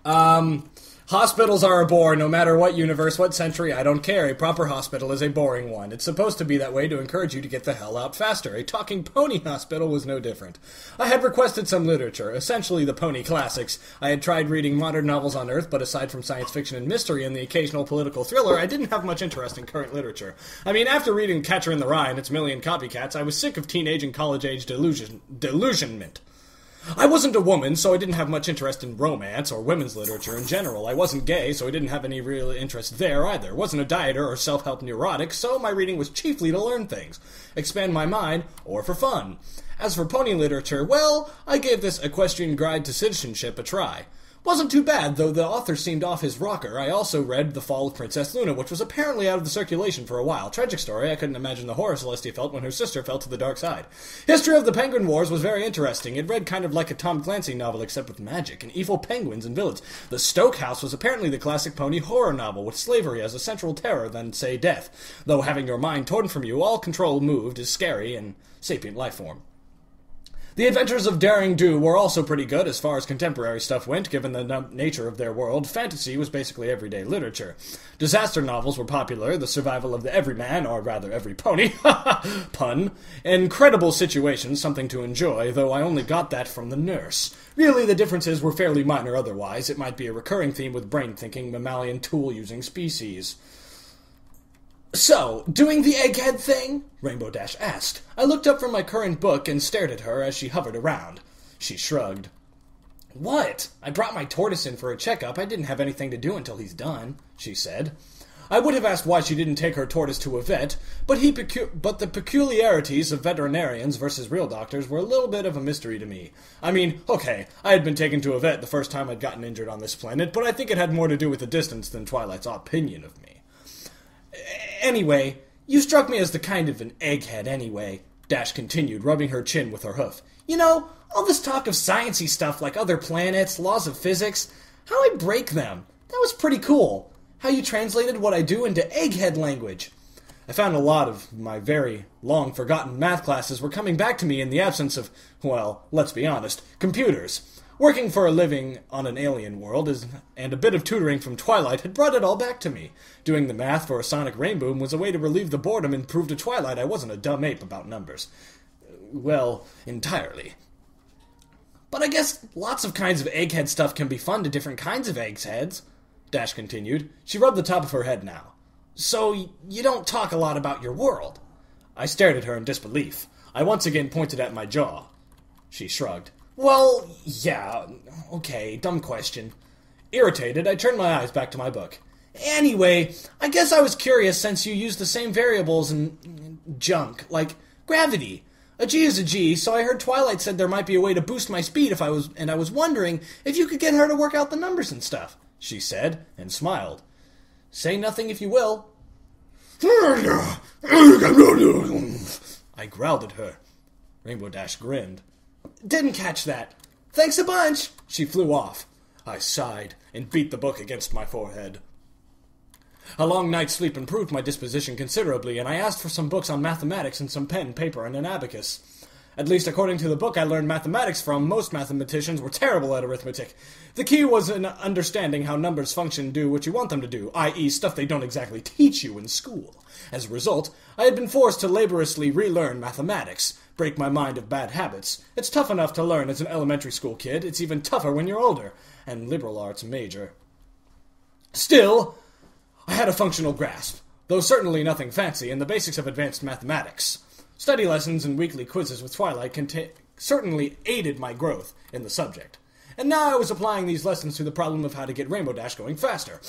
Hospitals are a bore, no matter what universe, what century, I don't care. A proper hospital is a boring one. It's supposed to be that way to encourage you to get the hell out faster. A talking pony hospital was no different. I had requested some literature, essentially the pony classics. I had tried reading modern novels on Earth, but aside from science fiction and mystery and the occasional political thriller, I didn't have much interest in current literature. I mean, after reading Catcher in the Rye and its million copycats, I was sick of teenage and college-age delusionment. I wasn't a woman, so I didn't have much interest in romance or women's literature in general. I wasn't gay, so I didn't have any real interest there either. Wasn't a dieter or self-help neurotic, so my reading was chiefly to learn things, expand my mind, or for fun. As for pony literature, well, I gave this Equestrian Guide to Citizenship a try. Wasn't too bad, though the author seemed off his rocker. I also read The Fall of Princess Luna, which was apparently out of the circulation for a while. Tragic story, I couldn't imagine the horror Celestia felt when her sister fell to the dark side. History of the Penguin Wars was very interesting. It read kind of like a Tom Clancy novel, except with magic and evil penguins and villains. The Stoke House was apparently the classic pony horror novel, with slavery as a central terror than, say, death. Though having your mind torn from you, all control moved, is scary and sapient life form. The Adventures of Daring Do were also pretty good as far as contemporary stuff went, given the nature of their world. Fantasy was basically everyday literature. Disaster novels were popular, the survival of the everyman, or rather every pony, pun. Incredible situations, something to enjoy, though I only got that from the nurse. Really, the differences were fairly minor otherwise. It might be a recurring theme with brain-thinking, mammalian tool-using species. So, doing the egghead thing? Rainbow Dash asked. I looked up from my current book and stared at her as she hovered around. She shrugged. What? I brought my tortoise in for a checkup. I didn't have anything to do until he's done, she said. I would have asked why she didn't take her tortoise to a vet, but the peculiarities of veterinarians versus real doctors were a little bit of a mystery to me. I mean, okay, I had been taken to a vet the first time I'd gotten injured on this planet, but I think it had more to do with the distance than Twilight's opinion of me. Anyway, you struck me as the kind of an egghead anyway, Dash continued, rubbing her chin with her hoof. You know, all this talk of sciencey stuff like other planets, laws of physics, how I break them. That was pretty cool. How you translated what I do into egghead language. I found a lot of my very long-forgotten math classes were coming back to me in the absence of, well, let's be honest, computers. Working for a living on an alien world and a bit of tutoring from Twilight had brought it all back to me. Doing the math for a sonic rainboom was a way to relieve the boredom and prove to Twilight I wasn't a dumb ape about numbers. Well, entirely. But I guess lots of kinds of egghead stuff can be fun to different kinds of eggheads, Dash continued. She rubbed the top of her head now. So, you don't talk a lot about your world. I stared at her in disbelief. I once again pointed at my jaw. She shrugged. Well, yeah, okay, dumb question. Irritated, I turned my eyes back to my book. Anyway, I guess I was curious since you use the same variables and junk, like gravity. A G is a G, so I heard Twilight said there might be a way to boost my speed I was wondering if you could get her to work out the numbers and stuff, she said, and smiled. Say nothing if you will. I growled at her. Rainbow Dash grinned. Didn't catch that. Thanks a bunch. She flew off. I sighed and beat the book against my forehead. A long night's sleep improved my disposition considerably, and I asked for some books on mathematics and some pen, paper, and an abacus. At least according to the book I learned mathematics from, most mathematicians were terrible at arithmetic. The key was in understanding how numbers function and do what you want them to do, i.e. stuff they don't exactly teach you in school. As a result, I had been forced to laboriously relearn mathematics, break my mind of bad habits. It's tough enough to learn as an elementary school kid. It's even tougher when you're older, and liberal arts major. Still, I had a functional grasp, though certainly nothing fancy, in the basics of advanced mathematics. Study lessons and weekly quizzes with Twilight certainly aided my growth in the subject. And now I was applying these lessons to the problem of how to get Rainbow Dash going faster.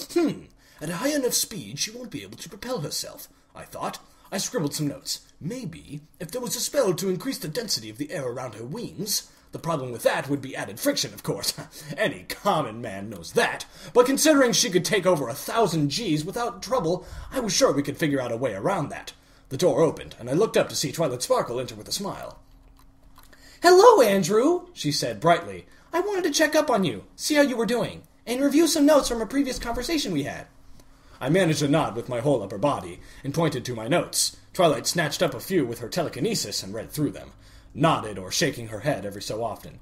At a high enough speed, she won't be able to propel herself, I thought. I scribbled some notes. Maybe, if there was a spell to increase the density of the air around her wings. The problem with that would be added friction, of course. Any common man knows that. But considering she could take over 1,000 Gs without trouble, I was sure we could figure out a way around that. The door opened, and I looked up to see Twilight Sparkle enter with a smile. Hello, Andrew, she said brightly. I wanted to check up on you, see how you were doing, and review some notes from a previous conversation we had. I managed a nod with my whole upper body, and pointed to my notes. Twilight snatched up a few with her telekinesis and read through them, nodded or shaking her head every so often.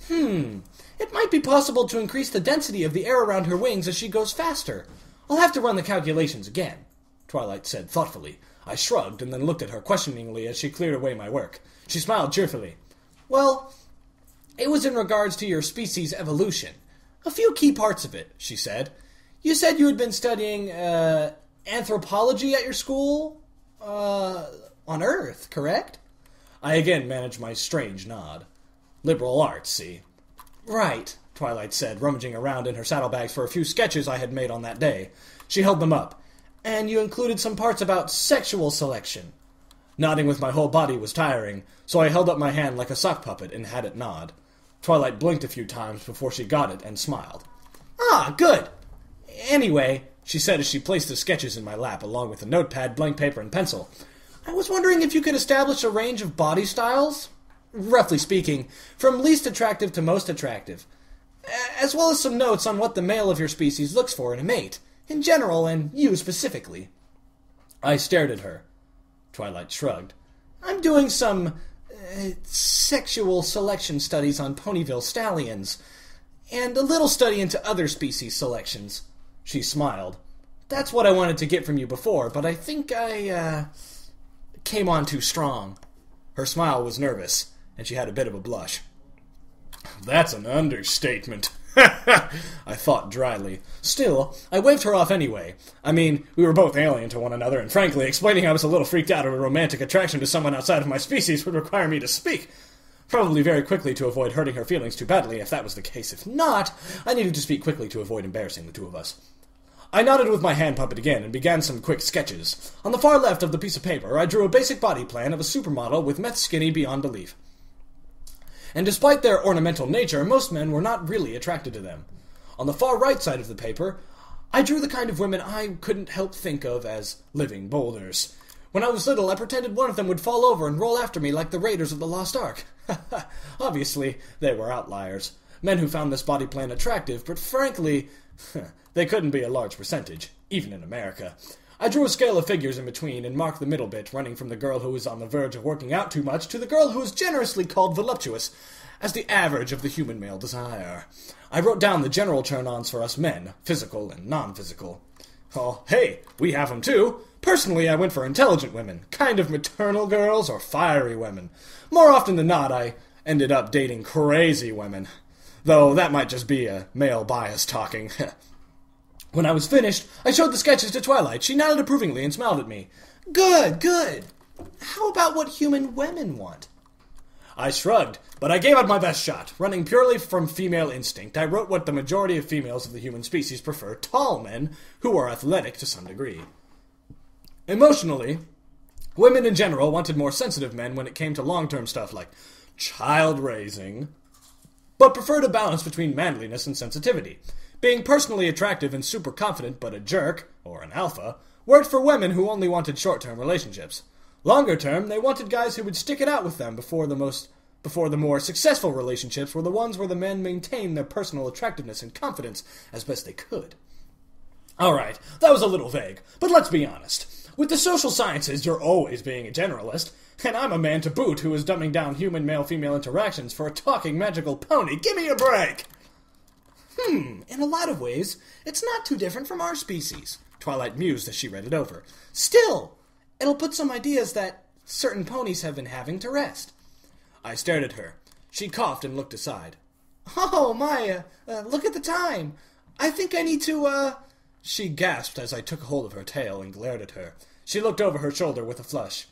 It might be possible to increase the density of the air around her wings as she goes faster. I'll have to run the calculations again, Twilight said thoughtfully. I shrugged and then looked at her questioningly as she cleared away my work. She smiled cheerfully. Well, it was in regards to your species' evolution. A few key parts of it, she said. You said you had been studying, anthropology at your school? On Earth, correct? I again managed my strange nod. Liberal arts, see? Right, Twilight said, rummaging around in her saddlebags for a few sketches I had made on that day. She held them up. And you included some parts about sexual selection. Nodding with my whole body was tiring, so I held up my hand like a sock puppet and had it nod. Twilight blinked a few times before she got it and smiled. Ah, good! Anyway, she said as she placed the sketches in my lap along with a notepad, blank paper, and pencil, I was wondering if you could establish a range of body styles? Roughly speaking, from least attractive to most attractive. As well as some notes on what the male of your species looks for in a mate, in general, and you specifically. I stared at her. Twilight shrugged. I'm doing some sexual selection studies on Ponyville stallions, and a little study into other species selections. She smiled. That's what I wanted to get from you before, but I think I came on too strong. Her smile was nervous, and she had a bit of a blush. That's an understatement, I thought dryly. Still, I waved her off anyway. I mean, we were both alien to one another, and frankly, explaining I was a little freaked out of a romantic attraction to someone outside of my species would require me to speak. Probably very quickly to avoid hurting her feelings too badly, if that was the case. If not, I needed to speak quickly to avoid embarrassing the two of us. I nodded with my hand puppet again and began some quick sketches. On the far left of the piece of paper, I drew a basic body plan of a supermodel with meth skinny beyond belief. And despite their ornamental nature, most men were not really attracted to them. On the far right side of the paper, I drew the kind of women I couldn't help think of as living boulders. When I was little, I pretended one of them would fall over and roll after me like the Raiders of the Lost Ark. Obviously, they were outliers. Men who found this body plan attractive, but frankly, they couldn't be a large percentage, even in America. I drew a scale of figures in between and marked the middle bit, running from the girl who was on the verge of working out too much to the girl who was generously called voluptuous, as the average of the human male desire. I wrote down the general turn-ons for us men, physical and non-physical. Oh, hey, we have them too. Personally, I went for intelligent women, kind of maternal girls or fiery women. More often than not, I ended up dating crazy women. Though that might just be a male bias talking. When I was finished, I showed the sketches to Twilight. She nodded approvingly and smiled at me. Good, good. How about what human women want? I shrugged, but I gave it my best shot. Running purely from female instinct, I wrote what the majority of females of the human species prefer, tall men who are athletic to some degree. Emotionally, women in general wanted more sensitive men when it came to long-term stuff like child raising, but preferred a balance between manliness and sensitivity. Being personally attractive and super confident but a jerk, or an alpha, worked for women who only wanted short-term relationships. Longer term, they wanted guys who would stick it out with them before the more successful relationships were the ones where the men maintained their personal attractiveness and confidence as best they could. Alright, that was a little vague, but let's be honest. With the social sciences, you're always being a generalist, and I'm a man to boot who is dumbing down human male-female interactions for a talking magical pony. Give me a break! In a lot of ways, it's not too different from our species, Twilight mused as she read it over. Still, it'll put some ideas that certain ponies have been having to rest. I stared at her. She coughed and looked aside. Oh, my, look at the time. I think I need to, She gasped as I took hold of her tail and glared at her. She looked over her shoulder with a flush.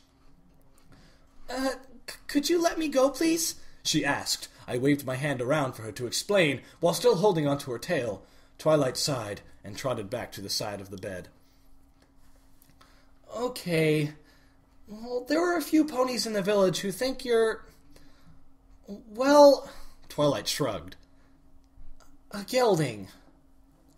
Could you let me go, please? She asked. I waved my hand around for her to explain, while still holding onto her tail. Twilight sighed and trotted back to the side of the bed. Okay. Well, there are a few ponies in the village who think you're... Well... Twilight shrugged. A gelding.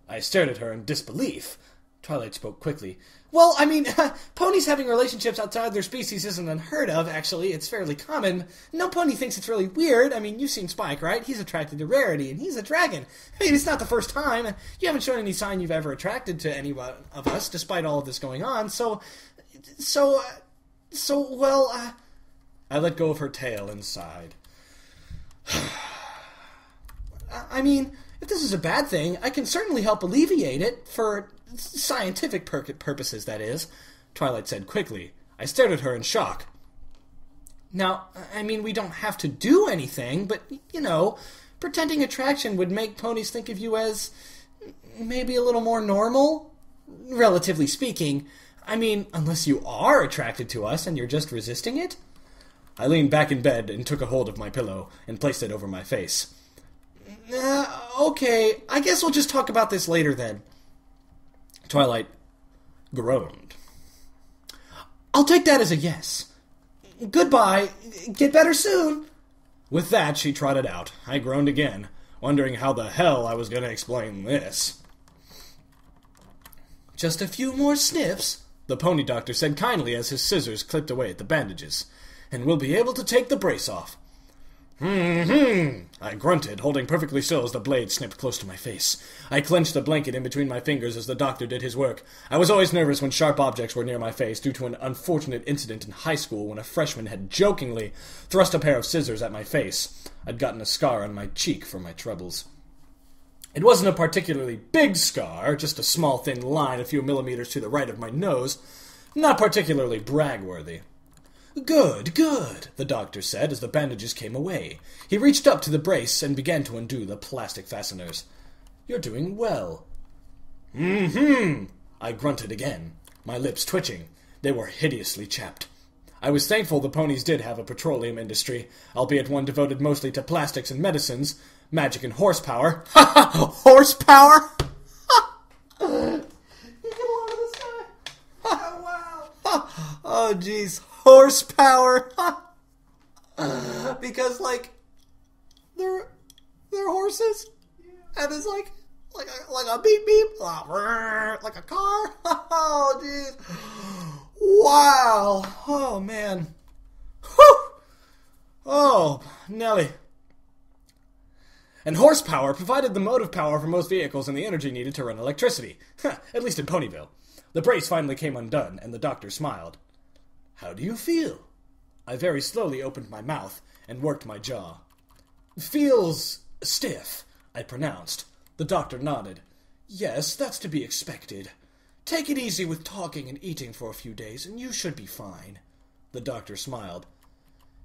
I stared at her in disbelief. Twilight spoke quickly. Well, I mean, ponies having relationships outside their species isn't unheard of, actually. It's fairly common. No pony thinks it's really weird. I mean, you've seen Spike, right? He's attracted to Rarity, and he's a dragon. I mean, it's not the first time. You haven't shown any sign you've ever attracted to any of us, despite all of this going on. I let go of her tail and sighed. I mean, if this is a bad thing, I can certainly help alleviate it, for scientific purposes, that is, Twilight said quickly. I stared at her in shock. Now, I mean, we don't have to do anything, but, pretending attraction would make ponies think of you as maybe a little more normal, relatively speaking. I mean, unless you are attracted to us and you're just resisting it? I leaned back in bed and took a hold of my pillow and placed it over my face. Okay, I guess we'll just talk about this later then. Twilight groaned. I'll take that as a yes. Goodbye. Get better soon. With that, she trotted out. I groaned again, wondering how the hell I was going to explain this. Just a few more snips, the pony doctor said kindly as his scissors clipped away at the bandages, and we'll be able to take the brace off. I grunted, holding perfectly still as the blade snipped close to my face. I clenched the blanket in between my fingers as the doctor did his work. I was always nervous when sharp objects were near my face due to an unfortunate incident in high school when a freshman had jokingly thrust a pair of scissors at my face. I'd gotten a scar on my cheek for my troubles. It wasn't a particularly big scar, just a small thin line a few millimeters to the right of my nose. Not particularly brag-worthy. Good, the doctor said as the bandages came away. He reached up to the brace and began to undo the plastic fasteners. You're doing well. I grunted again, my lips twitching. They were hideously chapped. I was thankful the ponies did have a petroleum industry, albeit one devoted mostly to plastics and medicines, magic and horsepower. Horsepower? You get a lot of this guy. Oh, wow. Oh, jeez. Horsepower. Because, they're horses. Yeah. And it's like a beep beep. Like a car. Oh, jeez. Wow. Oh, man. Whew. Oh, Nelly. And horsepower provided the motive power for most vehicles and the energy needed to run electricity. At least in Ponyville. The brace finally came undone, and the doctor smiled. How do you feel? I very slowly opened my mouth and worked my jaw. Feels stiff, I pronounced. The doctor nodded. Yes, that's to be expected. Take it easy with talking and eating for a few days, and you should be fine. The doctor smiled.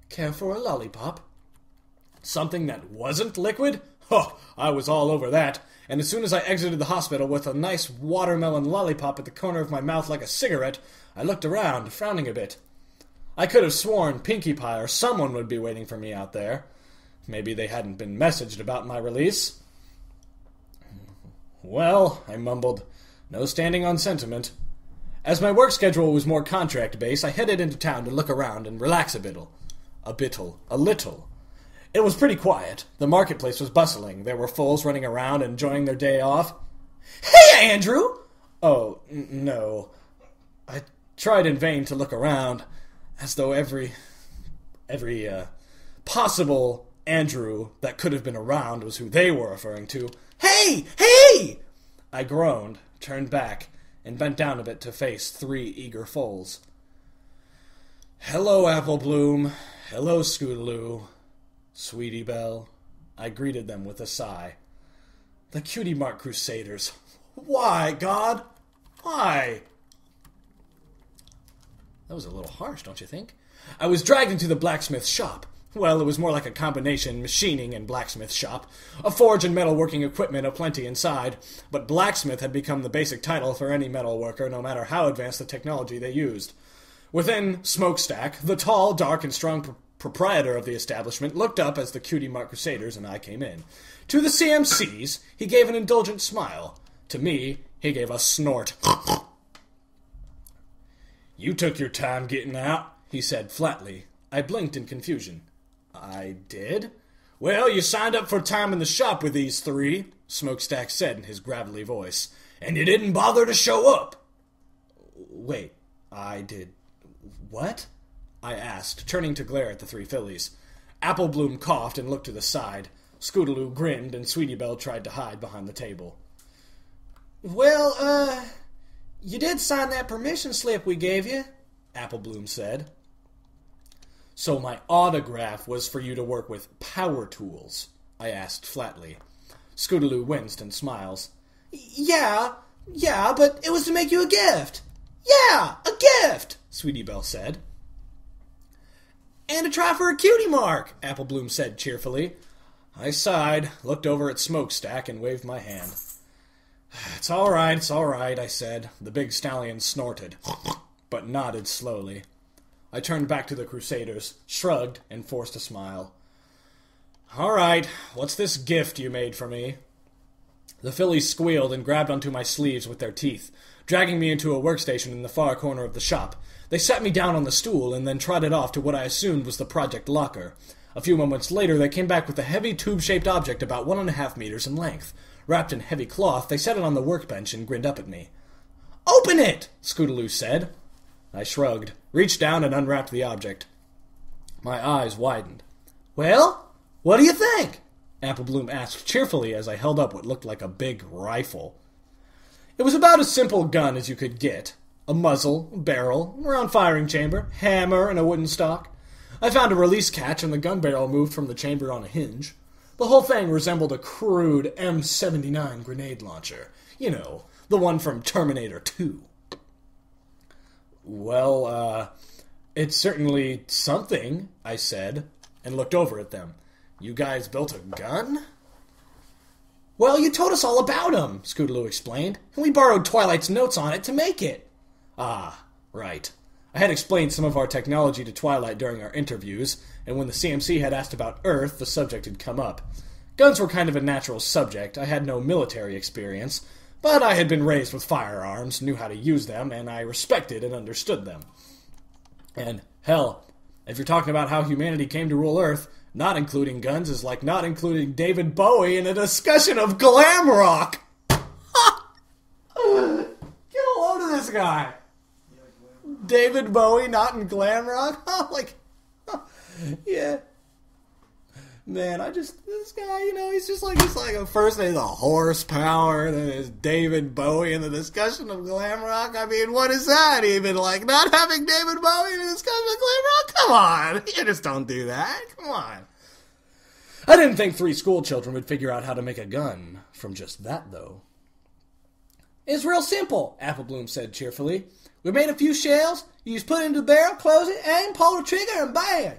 Care for a lollipop? Something that wasn't liquid? Oh, I was all over that, and as soon as I exited the hospital with a nice watermelon lollipop at the corner of my mouth like a cigarette, I looked around, frowning a bit. I could have sworn Pinkie Pie or someone would be waiting for me out there. Maybe they hadn't been messaged about my release. Well, I mumbled, no standing on sentiment. As my work schedule was more contract-based, I headed into town to look around and relax a little. It was pretty quiet. The marketplace was bustling. There were foals running around enjoying their day off. Hey, Andrew! Oh, no. I tried in vain to look around, as though every possible Andrew that could have been around was who they were referring to. Hey! Hey! I groaned, turned back, and bent down a bit to face 3 eager foals. Hello, Apple Bloom. Hello, Scootaloo. Sweetie Belle. I greeted them with a sigh. The Cutie Mark Crusaders. Why, God? Why? That was a little harsh, don't you think? I was dragged into the blacksmith's shop. Well, it was more like a combination machining and blacksmith shop. A forge and metalworking equipment aplenty inside, but blacksmith had become the basic title for any metal worker, no matter how advanced the technology they used. Within Smokestack, the tall, dark, and strong proprietor of the establishment looked up as the Cutie Mark Crusaders and I came in. To the CMCs, he gave an indulgent smile. To me, he gave a snort. You took your time getting out, he said flatly. I blinked in confusion. I did? Well, you signed up for time in the shop with these 3, Smokestack said in his gravelly voice, and you didn't bother to show up. Wait, I did what? I asked, turning to glare at the 3 fillies. Apple Bloom coughed and looked to the side. Scootaloo grinned, and Sweetie Belle tried to hide behind the table. Well, you did sign that permission slip we gave you, Apple Bloom said. So my autograph was for you to work with power tools? I asked flatly. Scootaloo winced and smiles. Yeah, but it was to make you a gift. Yeah, a gift, Sweetie Belle said. And to try for a cutie mark, Apple Bloom said cheerfully. I sighed, looked over at Smokestack, and waved my hand. It's all right, I said. The big stallion snorted, but nodded slowly. I turned back to the Crusaders, shrugged, and forced a smile. All right, what's this gift you made for me? The fillies squealed and grabbed onto my sleeves with their teeth, dragging me into a workstation in the far corner of the shop. They sat me down on the stool and then trotted off to what I assumed was the project locker. A few moments later, they came back with a heavy tube-shaped object about 1.5 meters in length. Wrapped in heavy cloth, they set it on the workbench and grinned up at me. Open it, Scootaloo said. I shrugged, reached down and unwrapped the object. My eyes widened. Well, what do you think? Apple Bloom asked cheerfully as I held up what looked like a big rifle. It was about as simple a gun as you could get. A muzzle, a barrel, a round firing chamber, hammer, and a wooden stock. I found a release catch and the gun barrel moved from the chamber on a hinge. The whole thing resembled a crude M79 grenade launcher. You know, the one from Terminator 2. Well, it's certainly something, I said, and looked over at them. You guys built a gun? Well, you told us all about him, Scootaloo explained, and we borrowed Twilight's notes on it to make it. Ah, right. I had explained some of our technology to Twilight during our interviews, and when the CMC had asked about Earth, the subject had come up. Guns were kind of a natural subject. I had no military experience, but I had been raised with firearms, knew how to use them, and I respected and understood them. And, hell, if you're talking about how humanity came to rule Earth, not including guns is like not including David Bowie in a discussion of glam rock. Get a load of this guy. David Bowie not in glam rock? Yeah. Man, this guy, he's like a first name, the horsepower, then there's David Bowie in the discussion of glam rock. I mean, what is that even? Like, not having David Bowie in the discussion of glam rock? Come on, you just don't do that. Come on. I didn't think 3 school children would figure out how to make a gun from just that, though. It's real simple, Apple Bloom said cheerfully. We made a few shells, you just put it into the barrel, close it, aim, pull the trigger, and bang!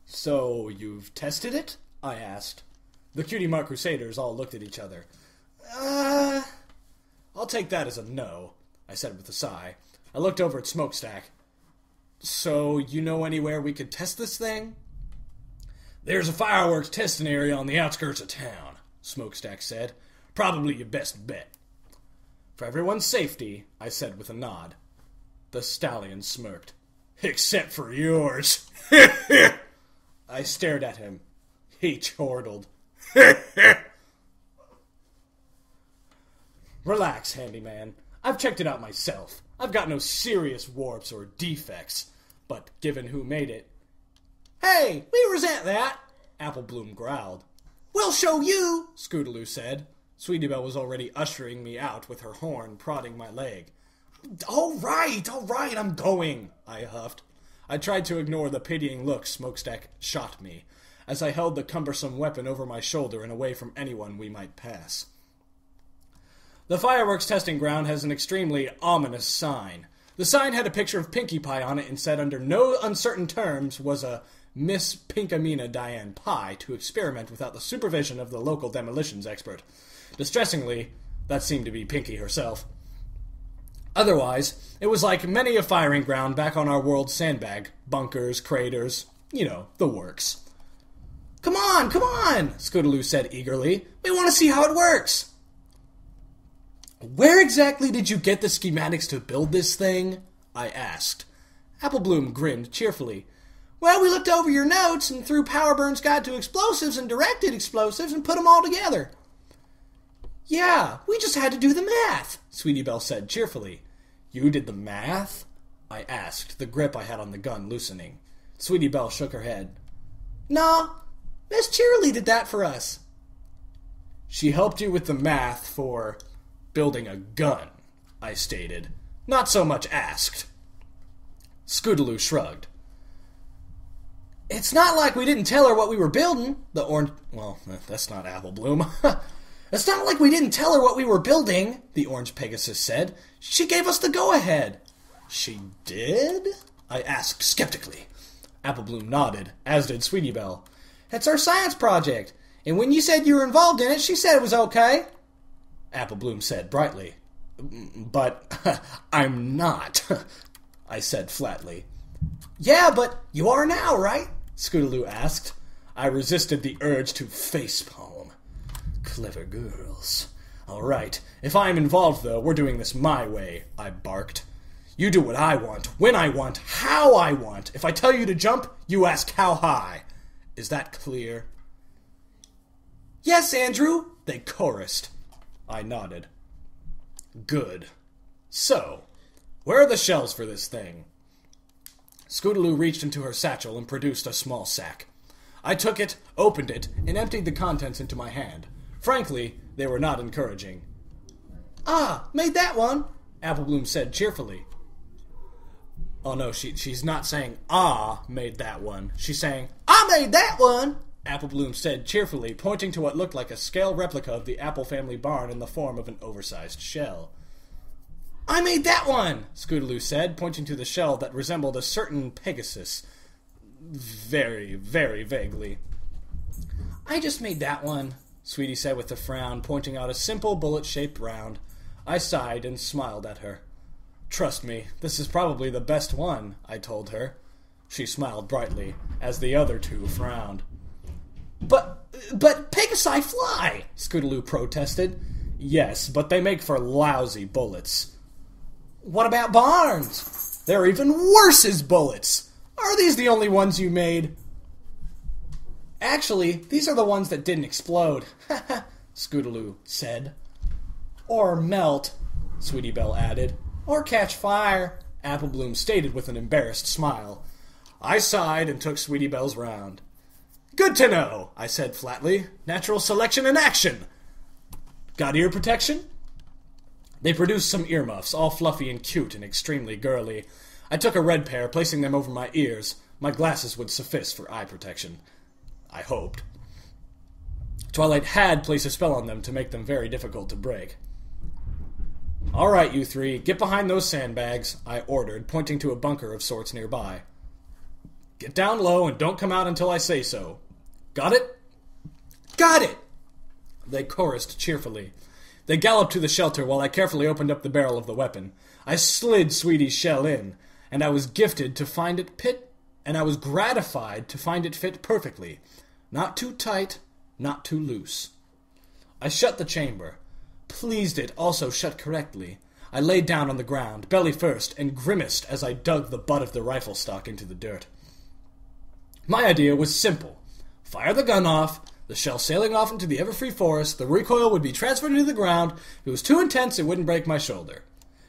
So, you've tested it? I asked. The Cutie Mark Crusaders all looked at each other. I'll take that as a no, I said with a sigh. I looked over at Smokestack. So, you know anywhere we could test this thing? There's a fireworks testing area on the outskirts of town, Smokestack said. Probably your best bet. For everyone's safety, I said with a nod. The stallion smirked. Except for yours. I stared at him. He chortled. Relax, handyman. I've checked it out myself. I've got no serious warps or defects. But given who made it... Hey, we resent that, Apple Bloom growled. We'll show you, Scootaloo said. Sweetie Belle was already ushering me out with her horn prodding my leg. All right, I'm going, I huffed. I tried to ignore the pitying look Smokestack shot me, as I held the cumbersome weapon over my shoulder and away from anyone we might pass. The fireworks testing ground has an extremely ominous sign. The sign had a picture of Pinkie Pie on it and said under no uncertain terms was a Miss Pinkamena Diane Pie to experiment without the supervision of the local demolitions expert. Distressingly, that seemed to be Pinkie herself. Otherwise, it was like many a firing ground back on our world's sandbag. Bunkers, craters, the works. Come on, Scootaloo said eagerly. We want to see how it works. Where exactly did you get the schematics to build this thing? I asked. Apple Bloom grinned cheerfully. Well, we looked over your notes and threw Powerburn's Guide to Explosives and Directed Explosives and put them all together. Yeah, we just had to do the math, Sweetie Belle said cheerfully. You did the math? I asked, the grip I had on the gun loosening. Sweetie Belle shook her head. No, Miss Cheerily did that for us. She helped you with the math for building a gun, I stated. Not so much asked. Scootaloo shrugged. It's not like we didn't tell her what we were building, the orange... Well, that's not Apple Bloom. It's not like we didn't tell her what we were building, the orange Pegasus said. She gave us the go-ahead. She did? I asked skeptically. Apple Bloom nodded, as did Sweetie Belle. It's our science project, and when you said you were involved in it, she said it was okay. Apple Bloom said brightly. But I'm not, I said flatly. Yeah, but you are now, right? Scootaloo asked. I resisted the urge to facepalm. Clever girls. All right, if I'm involved, though, we're doing this my way, I barked. You do what I want, when I want, how I want. If I tell you to jump, you ask how high. Is that clear? Yes, Andrew, they chorused. I nodded. Good. So, where are the shells for this thing? Scootaloo reached into her satchel and produced a small sack. I took it, opened it, and emptied the contents into my hand. Frankly, they were not encouraging. Ah, made that one, Apple Bloom said cheerfully. Oh no, she's not saying, ah, made that one. She's saying, I made that one, Apple Bloom said cheerfully, pointing to what looked like a scale replica of the Apple family barn in the form of an oversized shell. I made that one, Scootaloo said, pointing to the shell that resembled a certain Pegasus. Very, very vaguely. I just made that one, Sweetie said with a frown, pointing out a simple bullet-shaped round. I sighed and smiled at her. Trust me, this is probably the best one, I told her. She smiled brightly, as the other two frowned. But Pegasi fly, Scootaloo protested. Yes, but they make for lousy bullets. What about barns? They're even worse as bullets. Are these the only ones you made? Actually, these are the ones that didn't explode, Scootaloo said. Or melt, Sweetie Belle added. Or catch fire, Apple Bloom stated with an embarrassed smile. I sighed and took Sweetie Belle's round. Good to know, I said flatly. Natural selection in action. Got ear protection? They produced some earmuffs, all fluffy and cute and extremely girly. I took a red pair, placing them over my ears. My glasses would suffice for eye protection. I hoped. Twilight had placed a spell on them to make them very difficult to break. All right, you three, get behind those sandbags, I ordered, pointing to a bunker of sorts nearby. Get down low and don't come out until I say so. Got it? Got it! They chorused cheerfully. They galloped to the shelter while I carefully opened up the barrel of the weapon. I slid Sweetie's shell in, and I was gratified to find it fit perfectly. Not too tight, not too loose. I shut the chamber. Pleased it also shut correctly. I lay down on the ground, belly first, and grimaced as I dug the butt of the rifle stock into the dirt. My idea was simple. Fire the gun off, the shell sailing off into the ever-free forest, the recoil would be transferred into the ground. If it was too intense, it wouldn't break my shoulder.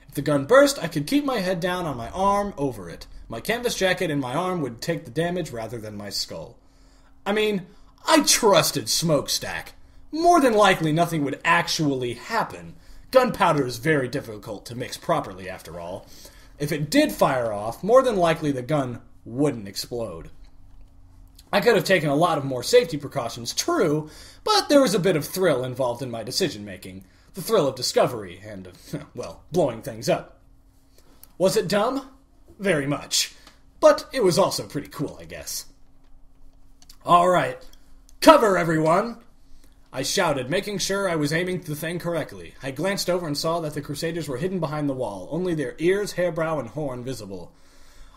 If the gun burst, I could keep my head down on my arm over it. My canvas jacket and my arm would take the damage rather than my skull. I mean, I trusted Smokestack. More than likely, nothing would actually happen. Gunpowder is very difficult to mix properly, after all. If it did fire off, more than likely the gun wouldn't explode. I could have taken a lot of more safety precautions, true, but there was a bit of thrill involved in my decision-making. The thrill of discovery and, well, blowing things up. Was it dumb? Very much. But it was also pretty cool, I guess. All right. Cover, everyone! I shouted, making sure I was aiming the thing correctly. I glanced over and saw that the Crusaders were hidden behind the wall, only their ears, hairbrow, and horn visible.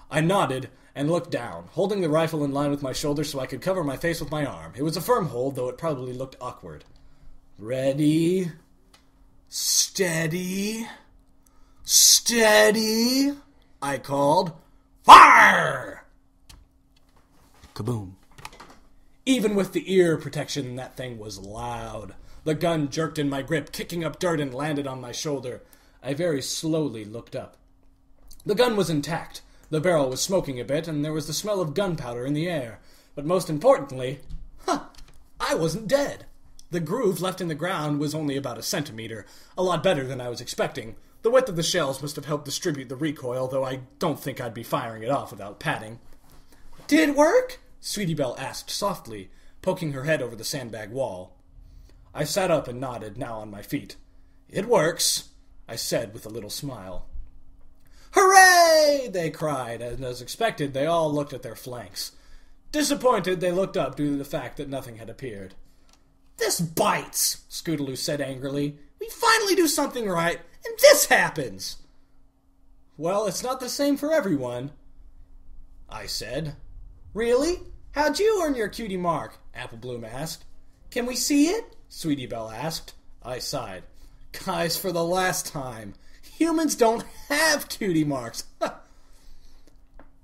I nodded and looked down, holding the rifle in line with my shoulder so I could cover my face with my arm. It was a firm hold, though it probably looked awkward. Ready? Steady? Steady? I called. Fire! Kaboom. Even with the ear protection, that thing was loud. The gun jerked in my grip, kicking up dirt, and landed on my shoulder. I very slowly looked up. The gun was intact. The barrel was smoking a bit, and there was the smell of gunpowder in the air. But most importantly, I wasn't dead. The groove left in the ground was only about a centimeter, a lot better than I was expecting. The width of the shells must have helped distribute the recoil, though I don't think I'd be firing it off without padding. Did it work? Sweetie Belle asked softly, poking her head over the sandbag wall. I sat up and nodded, now on my feet. "It works," I said with a little smile. "Hooray!" they cried, and as expected, they all looked at their flanks. Disappointed, they looked up due to the fact that nothing had appeared. "This bites," Scootaloo said angrily. "We finally do something right, and this happens." "Well, it's not the same for everyone," I said. "Really? How'd you earn your cutie mark?" Apple Bloom asked. "Can we see it?" Sweetie Belle asked. I sighed. "Guys, for the last time, humans don't have cutie marks."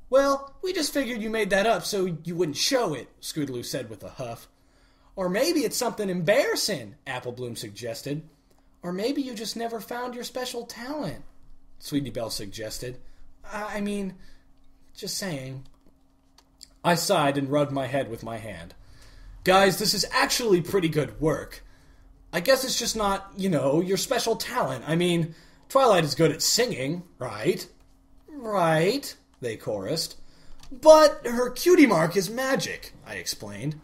"Well, we just figured you made that up so you wouldn't show it," Scootaloo said with a huff. "Or maybe it's something embarrassing," Apple Bloom suggested. "Or maybe you just never found your special talent," Sweetie Belle suggested. I mean, just saying." I sighed and rubbed my head with my hand. "Guys, this is actually pretty good work. I guess it's just not, your special talent. I mean, Twilight is good at singing, right?" "Right," they chorused. "But her cutie mark is magic," I explained.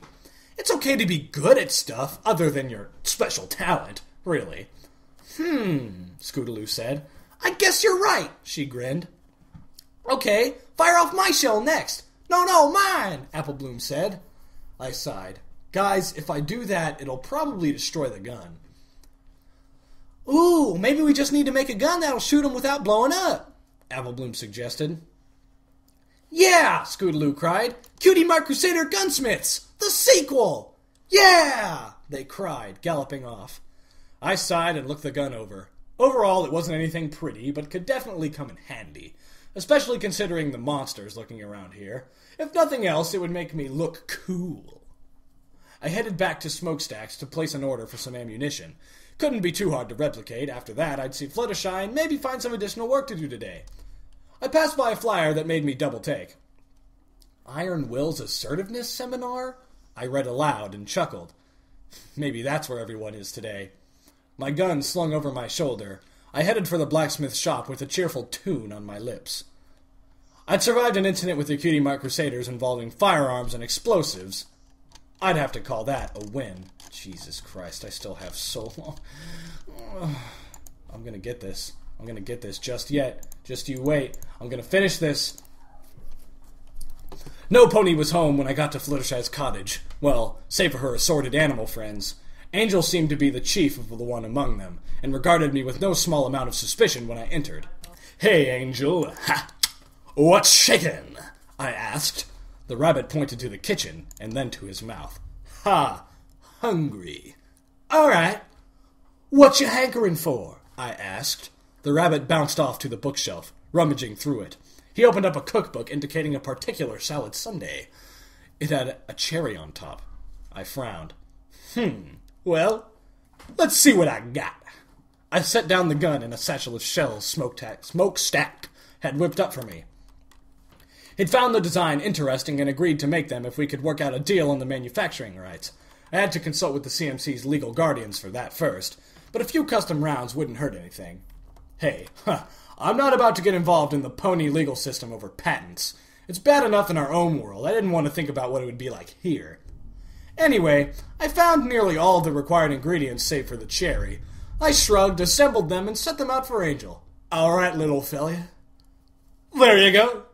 "It's okay to be good at stuff other than your special talent, really." Scootaloo said. "I guess you're right," she grinned. "Okay, fire off my shell next." No, mine," Apple Bloom said. I sighed. "Guys, if I do that, it'll probably destroy the gun." "Ooh, maybe we just need to make a gun that'll shoot them without blowing up," Apple Bloom suggested. "Yeah!" Scootaloo cried. "Cutie Mark Crusader Gunsmiths! The sequel! Yeah!" they cried, galloping off. I sighed and looked the gun over. Overall, it wasn't anything pretty, but could definitely come in handy, especially considering the monsters looking around here. If nothing else, it would make me look cool. I headed back to Smokestacks to place an order for some ammunition. Couldn't be too hard to replicate. After that, I'd see Fluttershy and maybe find some additional work to do today. I passed by a flyer that made me double take. "Iron Will's Assertiveness Seminar?" I read aloud and chuckled. Maybe that's where everyone is today. My gun slung over my shoulder, I headed for the blacksmith shop with a cheerful tune on my lips. I'd survived an incident with the Cutie Mark Crusaders involving firearms and explosives. I'd have to call that a win. Jesus Christ, I still have so long. I'm gonna get this. I'm gonna get this just yet. Just you wait. I'm gonna finish this. No pony was home when I got to Fluttershy's cottage. Well, save for her assorted animal friends. Angel seemed to be the chief of the one among them, and regarded me with no small amount of suspicion when I entered. "Hey, Angel. Ha! What's shakin'?" I asked. The rabbit pointed to the kitchen, and then to his mouth. "Ha! Hungry. All right. What you hankering for?" I asked. The rabbit bounced off to the bookshelf, rummaging through it. He opened up a cookbook indicating a particular salad sundae. It had a cherry on top. I frowned. Well, let's see what I got. I set down the gun and a satchel of shells Smokestack had whipped up for me. He'd found the design interesting and agreed to make them if we could work out a deal on the manufacturing rights. I had to consult with the CMC's legal guardians for that first, but a few custom rounds wouldn't hurt anything. Hey, I'm not about to get involved in the pony legal system over patents. It's bad enough in our own world. I didn't want to think about what it would be like here. Anyway, I found nearly all of the required ingredients save for the cherry. I shrugged, assembled them, and set them out for Angel. "All right, little fella. There you go."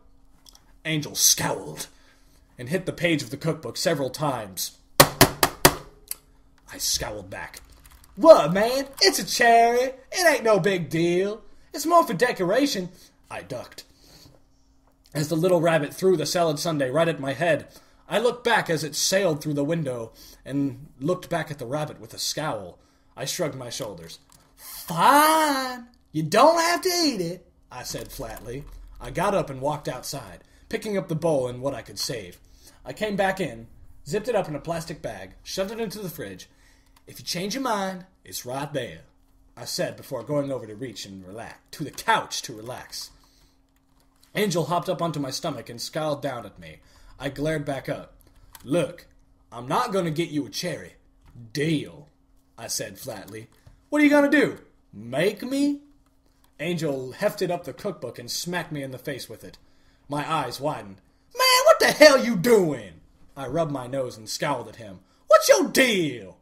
Angel scowled and hit the page of the cookbook several times. I scowled back. "What, man? It's a cherry. It ain't no big deal. It's more for decoration." I ducked. As the little rabbit threw the salad sundae right at my head, I looked back as it sailed through the window and looked back at the rabbit with a scowl. I shrugged my shoulders. "Fine. You don't have to eat it," I said flatly. I got up and walked outside, picking up the bowl and what I could save. I came back in, zipped it up in a plastic bag, shoved it into the fridge. "If you change your mind, it's right there," I said before going over to reach and relax, to the couch to relax. Angel hopped up onto my stomach and scowled down at me. I glared back up. "Look, I'm not going to get you a cherry. Deal," I said flatly. "What are you going to do? Make me?" Angel hefted up the cookbook and smacked me in the face with it. My eyes widened. "Man, what the hell you doing?" I rubbed my nose and scowled at him. "What's your deal?"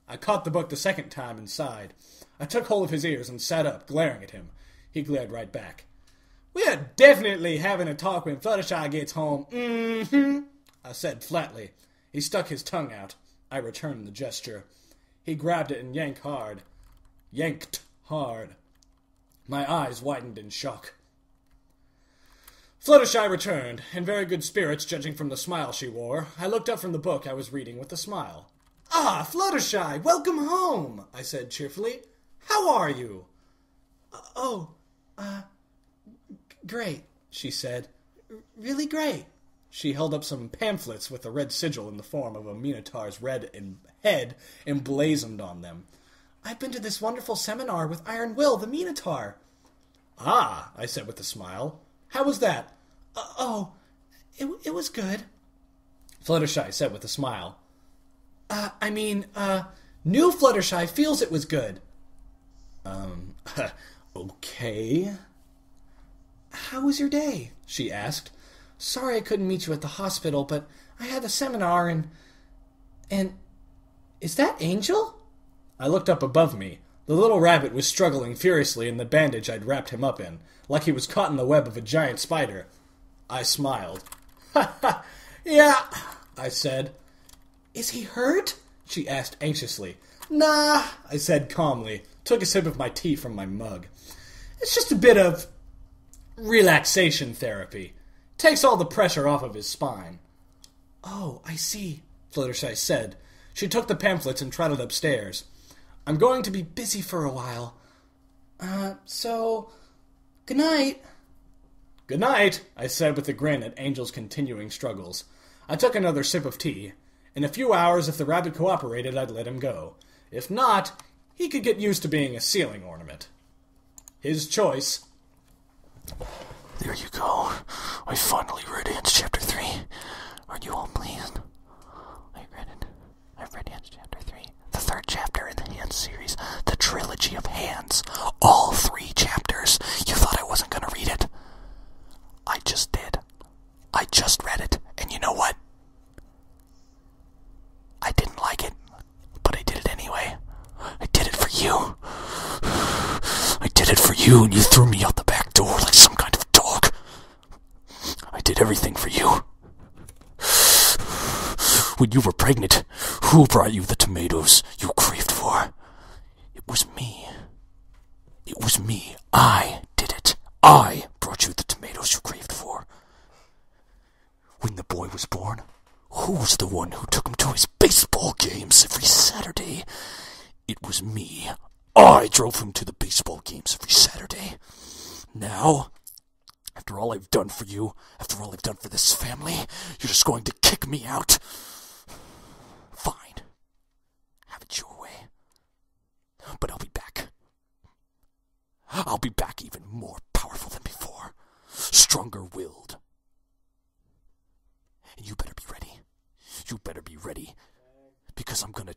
I caught the book the second time and sighed. I took hold of his ears and sat up, glaring at him. He glared right back. "We're definitely having a talk when Fluttershy gets home." "Mm-hmm," I said flatly. He stuck his tongue out. I returned the gesture. He grabbed it and yanked hard. My eyes widened in shock. Fluttershy returned, in very good spirits judging from the smile she wore. I looked up from the book I was reading with a smile. "Ah, Fluttershy, welcome home," I said cheerfully. "How are you?" Great," she said. "Really great." She held up some pamphlets with a red sigil in the form of a Minotaur's head emblazoned on them. "I've been to this wonderful seminar with Iron Will, the Minotaur." "Ah," I said with a smile. "How was that?" It was good," Fluttershy said with a smile. New Fluttershy feels it was good." Okay." "How was your day?" she asked. "Sorry I couldn't meet you at the hospital, but I had a seminar and... Is that Angel?" I looked up above me. The little rabbit was struggling furiously in the bandage I'd wrapped him up in, like he was caught in the web of a giant spider. I smiled. "Yeah," I said. "Is he hurt?" she asked anxiously. "Nah," I said calmly, took a sip of my tea from my mug. "It's just a bit of relaxation therapy. Takes all the pressure off of his spine." "Oh, I see," Fluttershy said. She took the pamphlets and trotted upstairs. "I'm going to be busy for a while. So, good night." "Good night," I said with a grin at Angel's continuing struggles. I took another sip of tea. In a few hours, if the rabbit cooperated, I'd let him go. If not, he could get used to being a ceiling ornament. His choice. There you go. I finally read Hands Chapter 3. Aren't you all pleased? I read it. I've read Hands Chapter 3. The third chapter in the Hands series. The Trilogy of Hands. All 3 chapters. You thought I wasn't going to read it? I just did. I just read it. And you know what? I didn't like it. But I did it anyway. I did it for you. I did it for you, and you threw me out the back door like some kind of dog. I did everything for you. When you were pregnant, who brought you the tomatoes you craved for? It was me. It was me. I did it. I brought you the tomatoes you craved for. When the boy was born, who was the one who took him to his baseball games every Saturday? It was me. I drove him to the baseball games every Saturday. Now, after all I've done for you, after all I've done for this family, you're just going to kick me out. Fine. Have it your way. But I'll be back. I'll be back even more powerful than before. Stronger-willed. And you better be ready. You better be ready. Because I'm gonna